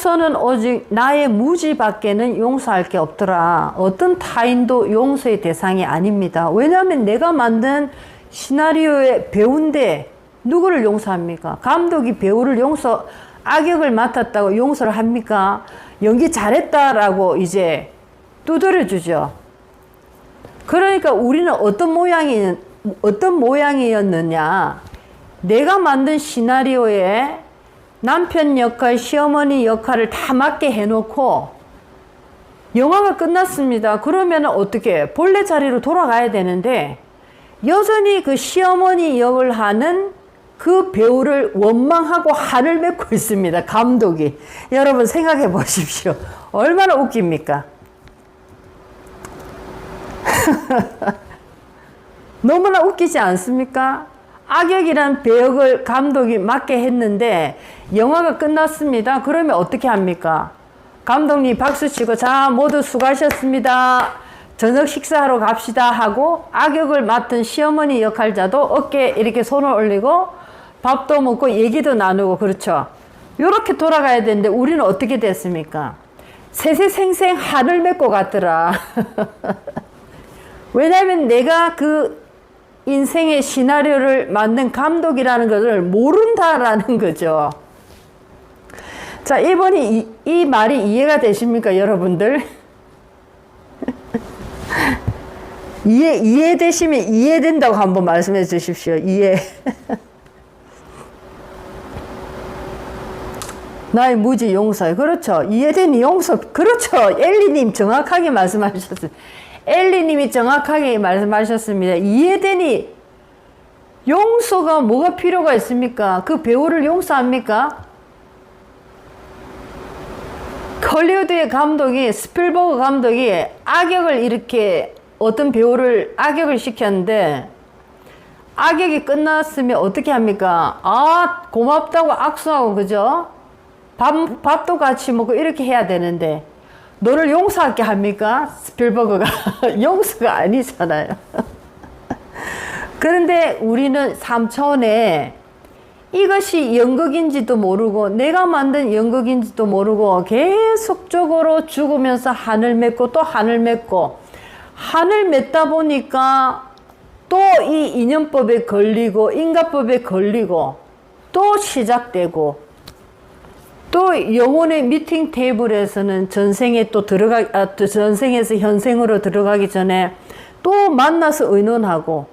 용서는 오직 나의 무지밖에는 용서할 게 없더라. 어떤 타인도 용서의 대상이 아닙니다. 왜냐하면 내가 만든 시나리오의 배우인데 누구를 용서합니까? 감독이 배우를 악역을 맡았다고 용서를 합니까? 연기 잘했다라고 이제 두드려주죠. 그러니까 우리는 어떤 모양이었느냐? 내가 만든 시나리오에 남편 역할, 시어머니 역할을 다 맡게 해놓고 영화가 끝났습니다. 그러면 어떻게 본래 자리로 돌아가야 되는데 여전히 그 시어머니 역을 하는 그 배우를 원망하고 한을 맺고 있습니다. 감독이. 여러분 생각해 보십시오. 얼마나 웃깁니까? 너무나 웃기지 않습니까? 악역이란 배역을 감독이 맡게 했는데 영화가 끝났습니다. 그러면 어떻게 합니까? 감독님 박수치고 자 모두 수고하셨습니다. 저녁 식사하러 갑시다 하고 악역을 맡은 시어머니 역할자도 어깨에 이렇게 손을 올리고 밥도 먹고 얘기도 나누고 그렇죠. 이렇게 돌아가야 되는데 우리는 어떻게 됐습니까? 세세생생 한을 맺고 갔더라. 왜냐하면 내가 그 인생의 시나리오를 만든 감독이라는 것을 모른다라는 거죠. 자, 이번에 이 말이 이해가 되십니까, 여러분들? 이해되시면 이해된다고 한번 말씀해 주십시오. 이해. 나의 무지 용서. 그렇죠. 이해된 용서. 그렇죠. 엘리님 정확하게 말씀하셨어요. 엘리님이 정확하게 말씀하셨습니다. 이해되니 용서가 뭐가 필요가 있습니까? 그 배우를 용서합니까? 헐리우드의 감독이 스필버그 감독이 악역을 이렇게 어떤 배우를 악역을 시켰는데 악역이 끝났으면 어떻게 합니까? 아 고맙다고 악수하고 그죠? 밥도 같이 먹고 이렇게 해야 되는데 너를 용서할게 합니까? 스필버그가 용서가 아니잖아요. 그런데 우리는 3차원에 이것이 연극인지도 모르고 내가 만든 연극인지도 모르고 계속적으로 죽으면서 한을 맺고 또 한을 맺고 한을 맺다 보니까 또 이 인연법에 걸리고 인과법에 걸리고 또 시작되고 또 영혼의 미팅 테이블에서는 전생에서 현생으로 들어가기 전에 또 만나서 의논하고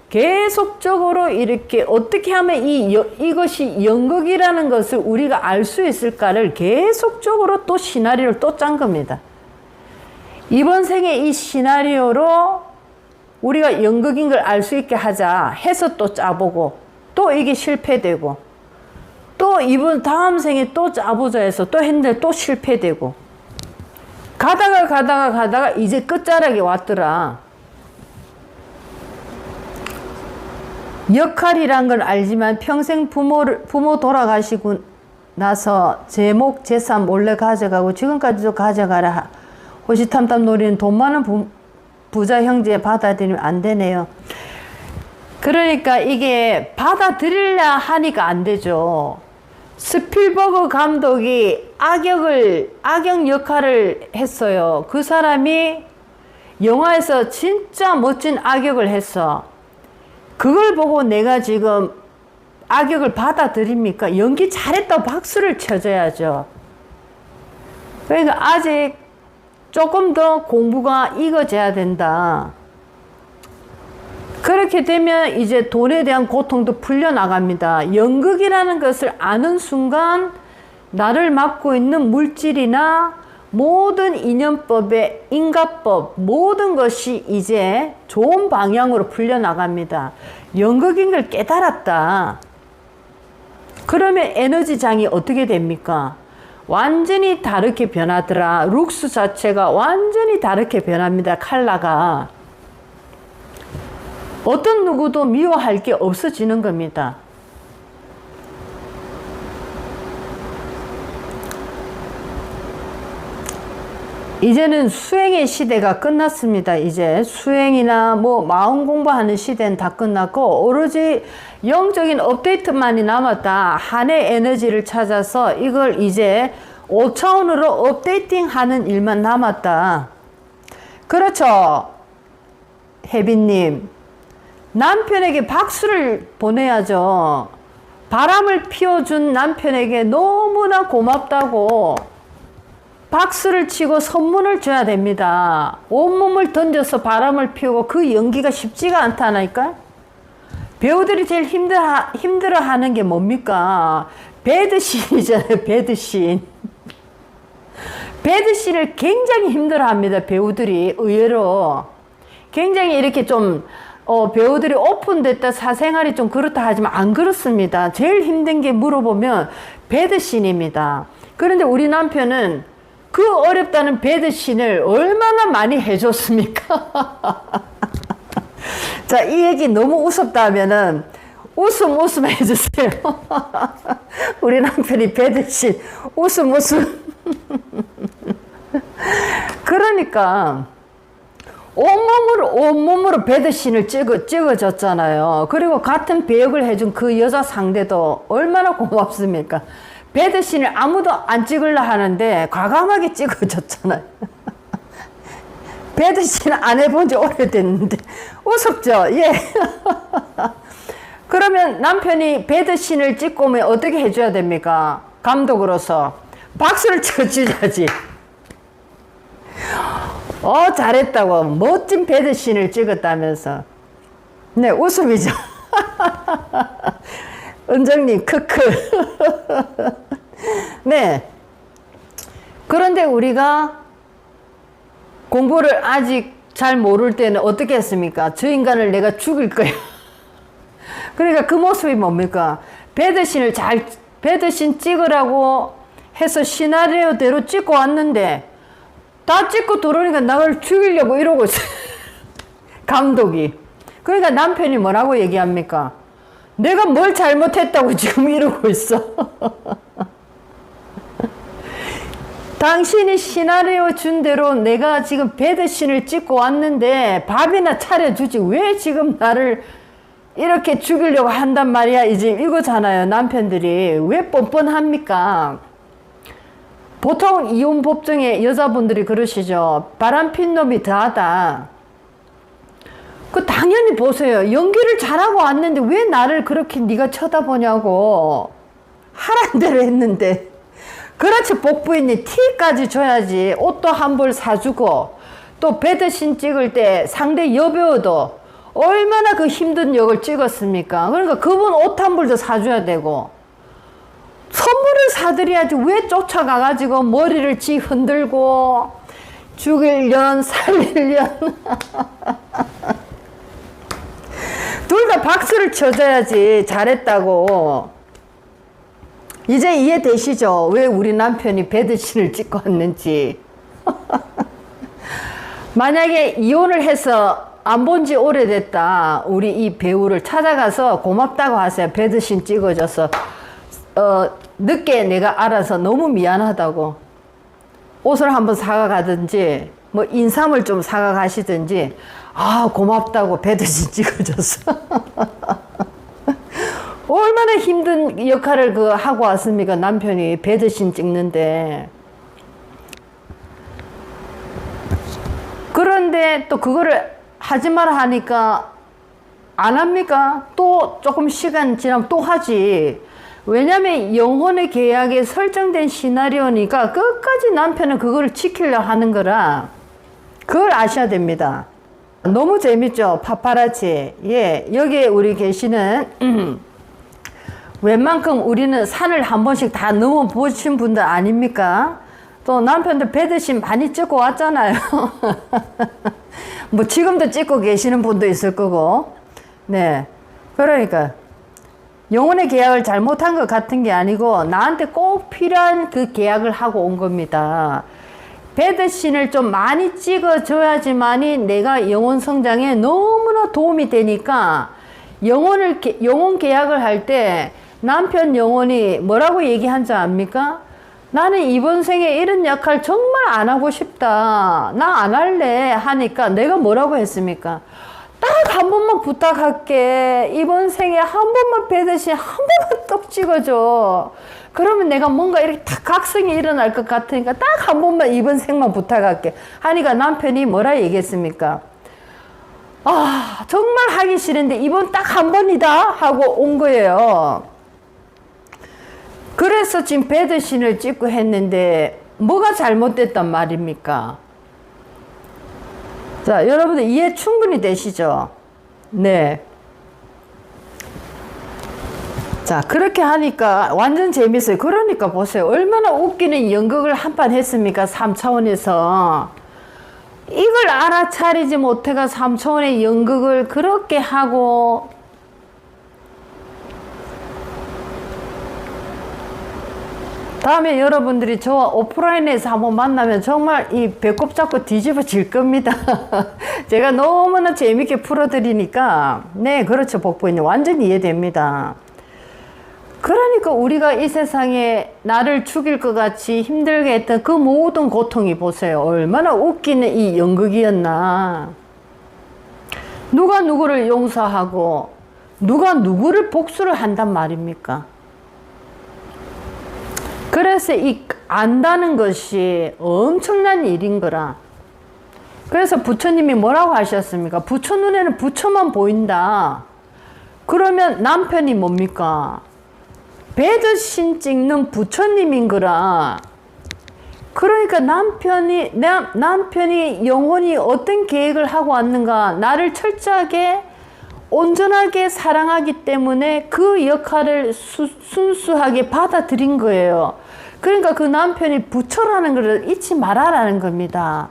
계속적으로 이렇게 어떻게 하면 이것이 연극이라는 것을 우리가 알 수 있을까를 계속적으로 또 시나리오를 또 짠 겁니다. 이번 생에 이 시나리오로 우리가 연극인 걸 알 수 있게 하자 해서 또 짜보고 또 이게 실패되고 또 이번 다음 생에 또 짜보자 해서 또 했는데 또 실패되고 가다가 이제 끝자락에 왔더라. 역할이란 걸 알지만 평생 부모 돌아가시고 나서 제목 재산 몰래 가져가고 지금까지도 가져가라 호시탐탐 노리는 돈 많은 부자 형제 받아들이면 안 되네요. 그러니까 이게 받아들이려 하니까 안 되죠. 스필버그 감독이 악역 역할을 했어요. 그 사람이 영화에서 진짜 멋진 악역을 했어. 그걸 보고 내가 지금 악역을 받아들입니까? 연기 잘했다고 박수를 쳐줘야죠. 그러니까 아직 조금 더 공부가 익어져야 된다. 그렇게 되면 이제 돈에 대한 고통도 풀려나갑니다. 연극이라는 것을 아는 순간 나를 맡고 있는 물질이나 모든 인연법의 인과법 모든 것이 이제 좋은 방향으로 풀려나갑니다. 연극인 걸 깨달았다. 그러면 에너지장이 어떻게 됩니까? 완전히 다르게 변하더라. 룩스 자체가 완전히 다르게 변합니다. 컬러가. 어떤 누구도 미워할 게 없어지는 겁니다. 이제는 수행의 시대가 끝났습니다. 이제 수행이나 뭐 마음 공부하는 시대는 다 끝났고 오로지 영적인 업데이트만이 남았다. 한의 에너지를 찾아서 이걸 이제 5차원으로 업데이팅 하는 일만 남았다. 그렇죠. 혜빈님. 남편에게 박수를 보내야죠. 바람을 피워준 남편에게 너무나 고맙다고 박수를 치고 선물을 줘야 됩니다. 온몸을 던져서 바람을 피우고 그 연기가 쉽지가 않다니까. 배우들이 제일 힘들어 하는 게 뭡니까? 배드신이잖아요. 배드신. 배드신을 굉장히 힘들어 합니다. 배우들이 의외로. 굉장히 이렇게 좀 배우들이 오픈됐다 사생활이 좀 그렇다 하지만 안 그렇습니다. 제일 힘든 게 물어보면 배드신입니다. 그런데 우리 남편은 그 어렵다는 배드신을 얼마나 많이 해줬습니까? 자, 이 얘기 너무 우습다 하면은 웃음 해주세요. 우리 남편이 배드신 웃음 그러니까 온몸으로 배드신을 찍어줬잖아요. 그리고 같은 배역을 해준 그 여자 상대도 얼마나 고맙습니까? 배드신을 아무도 안 찍으려 하는데 과감하게 찍어줬잖아요. 배드신 안 해본 지 오래됐는데 우습죠? 예. 그러면 남편이 배드신을 찍고 오면 어떻게 해줘야 됩니까? 감독으로서 박수를 쳐주야지. 잘했다고 멋진 배드신을 찍었다면서. 네, 웃음이죠. 은정님 크크. 네. 그런데 우리가 공부를 아직 잘 모를 때는 어떻게 했습니까? 저 인간을 내가 죽일 거야. 그러니까 그 모습이 뭡니까? 배드신 찍으라고 해서 시나리오대로 찍고 왔는데 다 찍고 들어오니까 나를 죽이려고 이러고 있어요. 감독이. 그러니까 남편이 뭐라고 얘기합니까? 내가 뭘 잘못했다고 지금 이러고 있어. 당신이 시나리오 준 대로 내가 지금 배드신을 찍고 왔는데 밥이나 차려주지 왜 지금 나를 이렇게 죽이려고 한단 말이야. 이제 이거잖아요. 남편들이 왜 뻔뻔합니까? 보통 이혼 법정에 여자분들이 그러시죠. 바람핀 놈이 더하다. 그 당연히 보세요. 연기를 잘하고 왔는데 왜 나를 그렇게 네가 쳐다보냐고. 하란 대로 했는데. 그렇지, 복부인이 티까지 줘야지. 옷도 한 벌 사주고 또 배드신 찍을 때 상대 여배우도 얼마나 그 힘든 역을 찍었습니까? 그러니까 그분 옷 한 벌도 사줘야 되고 선물을 사드려야지. 왜 쫓아가가지고 머리를 지 흔들고 죽일련 살릴련. 둘 다 박수를 쳐줘야지. 잘했다고. 이제 이해되시죠? 왜 우리 남편이 배드신을 찍고 왔는지. 만약에 이혼을 해서 안 본 지 오래됐다. 우리 이 배우를 찾아가서 고맙다고 하세요. 배드신 찍어줘서 늦게 내가 알아서 너무 미안하다고. 옷을 한번 사가 가든지 뭐 인삼을 좀 사가 가시든지 고맙다고 배드신 찍어줬어. 얼마나 힘든 역할을 하고 왔습니까? 남편이 배드신 찍는데. 그런데 또 그거를 하지 마라 하니까 안 합니까? 또 조금 시간 지나면 또 하지. 왜냐면 영혼의 계약에 설정된 시나리오니까 끝까지 남편은 그걸 지키려 하는 거라. 그걸 아셔야 됩니다. 너무 재밌죠? 파파라치. 예, 여기에 우리 계시는 웬만큼 우리는 산을 한 번씩 다 넘어 보신 분들 아닙니까? 또 남편들 배드신 많이 찍고 왔잖아요. 뭐 지금도 찍고 계시는 분도 있을 거고. 네. 그러니까 영혼의 계약을 잘못한 것 같은 게 아니고 나한테 꼭 필요한 그 계약을 하고 온 겁니다. 배드신을 좀 많이 찍어줘야지만이 내가 영혼 성장에 너무나 도움이 되니까 영혼 계약을 할 때 남편 영혼이 뭐라고 얘기한 줄 압니까? 나는 이번 생에 이런 역할 정말 안 하고 싶다. 나 안 할래 하니까 내가 뭐라고 했습니까? 딱 한 번만 부탁할게. 이번 생에 한 번만 배드신 한 번만 떡 찍어줘. 그러면 내가 뭔가 이렇게 탁 각성이 일어날 것 같으니까 딱 한 번만 이번 생만 부탁할게. 하니까 남편이 뭐라 얘기했습니까? 아, 정말 하기 싫은데 이번 딱 한 번이다 하고 온 거예요. 그래서 지금 배드신을 찍고 했는데 뭐가 잘못됐단 말입니까? 자, 여러분들 이해 충분히 되시죠? 네. 자, 그렇게 하니까 완전 재밌어요. 그러니까 보세요. 얼마나 웃기는 연극을 한 판 했습니까? 3차원에서. 이걸 알아차리지 못해가 3차원의 연극을 그렇게 하고, 다음에 여러분들이 저와 오프라인에서 한번 만나면 정말 이 배꼽 잡고 뒤집어질 겁니다. 제가 너무나 재밌게 풀어드리니까, 네, 그렇죠, 복부인님. 완전히 이해됩니다. 그러니까 우리가 이 세상에 나를 죽일 것 같이 힘들게 했던 그 모든 고통이 보세요. 얼마나 웃기는 이 연극이었나. 누가 누구를 용서하고 누가 누구를 복수를 한단 말입니까? 그래서 이 안다는 것이 엄청난 일인 거라. 그래서 부처님이 뭐라고 하셨습니까? 부처 눈에는 부처만 보인다. 그러면 남편이 뭡니까? 배드신 찍는 부처님인 거라. 그러니까 남편이 영원히 어떤 계획을 하고 왔는가, 나를 철저하게 온전하게 사랑하기 때문에 그 역할을 순수하게 받아들인 거예요. 그러니까 그 남편이 부처라는 것을 잊지 말아라는 겁니다.